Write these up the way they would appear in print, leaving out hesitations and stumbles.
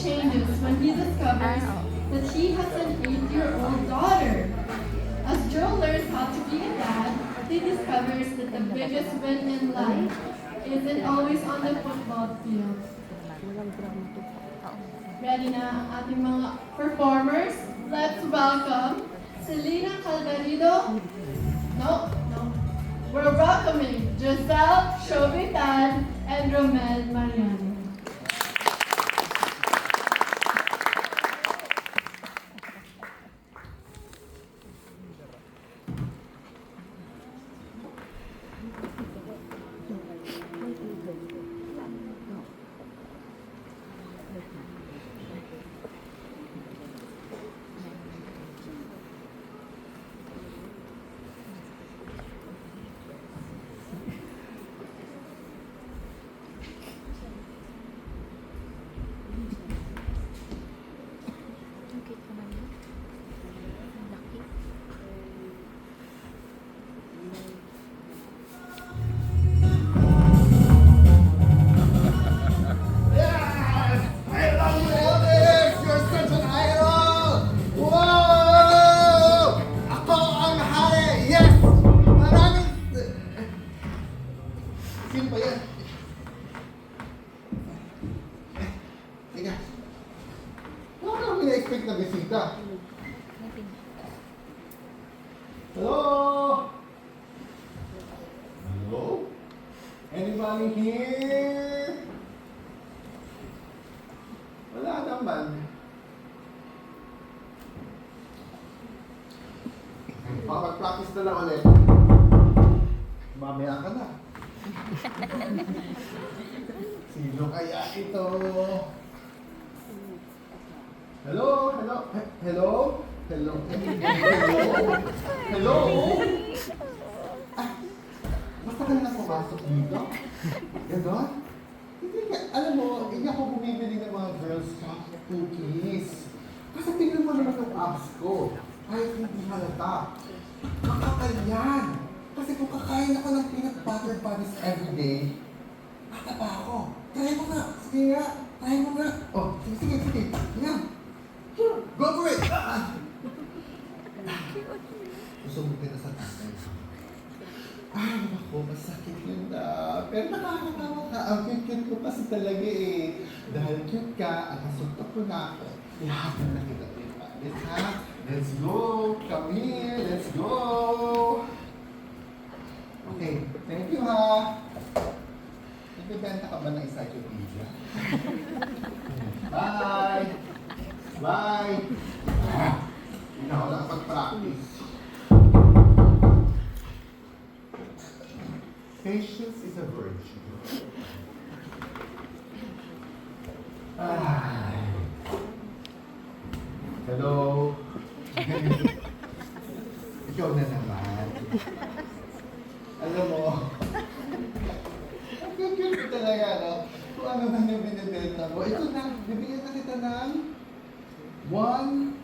changes when he discovers that she has an 8-year-old daughter. As Joe learns how to be a dad, he discovers that the biggest win in life isn't always on the football field. Ready na ang ating mga performers? Let's welcome Selena Calgarido. No. We're welcoming Giselle Shobitan and Romel Mariano. Na bisita. Hello? Hello? Anybody here? Wala naman. Makapag-practice na lang ulit. Mamaya ka na. Sino kaya ito? Hello? Basta ka na pumasok dito? Ganon? Hindi nga, alam mo, hindi ako bumibili ng mga Girl Scout cookies. Kasi tingnan mo naman yung abs ko. Kahit hindi halata. Makakal yan. Kasi kung kakain ako ng peanut butter bunnies everyday, mataba ako. Try mo nga. Sige nga. Try mo nga. Oh, sige. Yan. Go for it! Susubok kita sa tatay. Ay, naku, masakit yun na. Pero nakakatawa ka. Ang cute-cute ko kasi talaga eh. Dahil cute ka, at nasuntok ko na ako. Lahat na nakita ko yung palit, ha? Let's go! Come here! Let's go! Okay, thank you, ha? Nagbibenta ka ba ng encyclopedia? Bye! Bye! Hindi na ako nakapag-practice. Patience is a virtue. Ay. Hello? Ikaw na naman. Alam mo, ang cute-cute ko talaga, no? Kung ano man yung binibenta mo. Ito na, bibigyan na kita ng 100.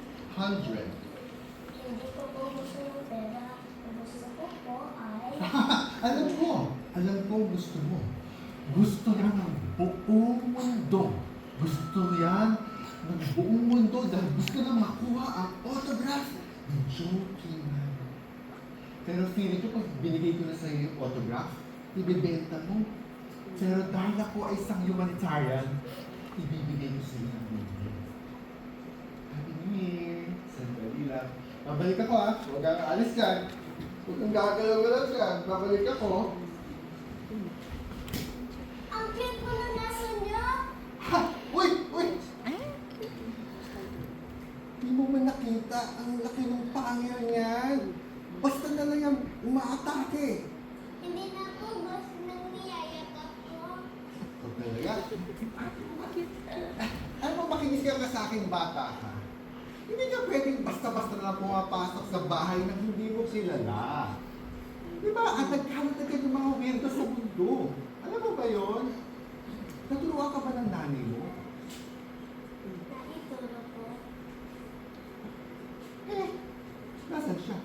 Hindi ko po gusto ng pera. Ang gusto ko po ay... Alam ko gusto mo. Gusto yan ng buong mundo. Gusto yan ng buong mundo dahil gusto na makuha ang autograph ni Joking. Pero feeling ko pag binigay ko na sa iyo yung autograph, ibibenta mo. Pero dahil ako ay isang humanitarian, ibibigay ko sa iyo ng libre. Happy New Year! Sandali lang. Babalik ako ha. Huwag kang aalis ka. Huwag kang gagalaw-galaw ka. Babalik ako. Ang cute po na nasa niyo! Ha! Uy! Hindi mo man nakita ang laki ng pangil niyan. Basta na lang yung umaatake. Hindi na po gusto ng niyayakap ko. Huwag talaga. Ano mo makinig ka sa aking bata ha? Hindi ka pwedeng basta-basta na lang pumapasok sa bahay na hindi mo kilala. Di ba? At nagkalat na kayo ng mga weirdo sa mundo. Alam mo ba yun? Naturuan ka ba ng nanay mo? Naituro po Eh, nasan siya?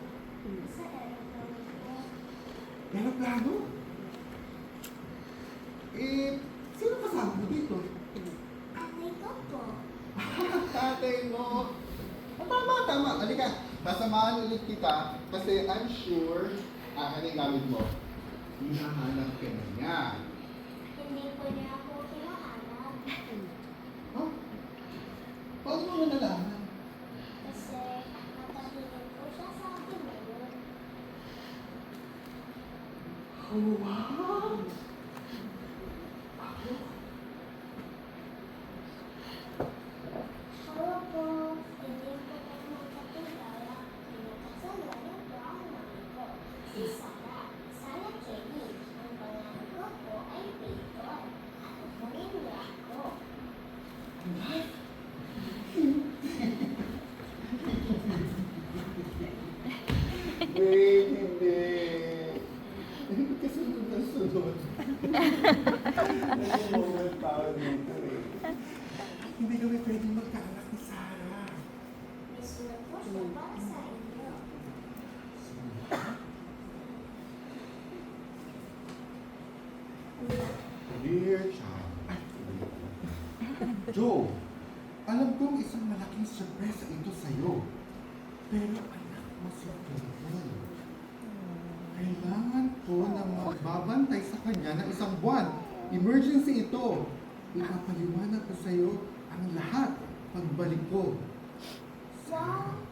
sa aeroplano po. Aeroplano? Eh, sino kasama mo dito? Nanay ko po. tama. Halika. Sasamahan ulit kita kasi I'm sure, ano yung gamit mo? Hinahanap ka na niya. Hindi po niya ako kinahanap. Huh? Paano mo nalaman? Kasi nakatingin po siya sa akin ngayon. Oh, wow! Hello po. Hindi po kayo magkakilala. Pinakasalan niyo po ang mami ko. Si Sarah. Sarah Kelly. Ang pangalan ko po ay Peyton. At upunin niyo ako. Wait, hindi. Hindi ka sunod na sunod. Nag-moment tao dito eh. Hindi kami pwede magkaanak ni Sarah. May sunod po siya para sa inyo. Dear child. Joe, alam kong isang malaking sorpresa ito sa'yo. Pero anak mo si Tungkol. Kailangan ko na magbabantay sa kanya ng isang buwan. Emergency ito. Ipapaliwanag ko sa'yo ang lahat pagbalik ko. Wow!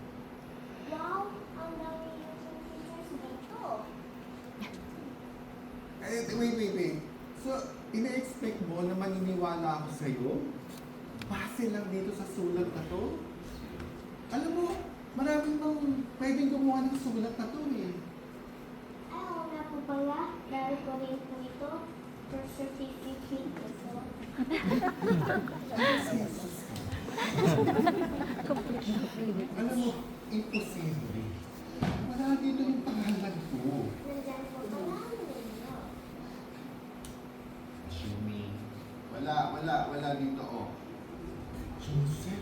Wow! Ang dami yung teachers dito. Wait. So, ina-expect mo na maniniwala ako sa'yo? Base lang dito sa sulat na to? Alam mo, maraming bang pwedeng gumawa ng sulat na to eh. Ay, oo nga po pala. Dahil ko rin po ito. Birth certificate ko po. Alam mo, imposible. Wala dito yung pangalan ko. Nandyan po pala ang ninyo. Assuming. Wala dito oh. Jose.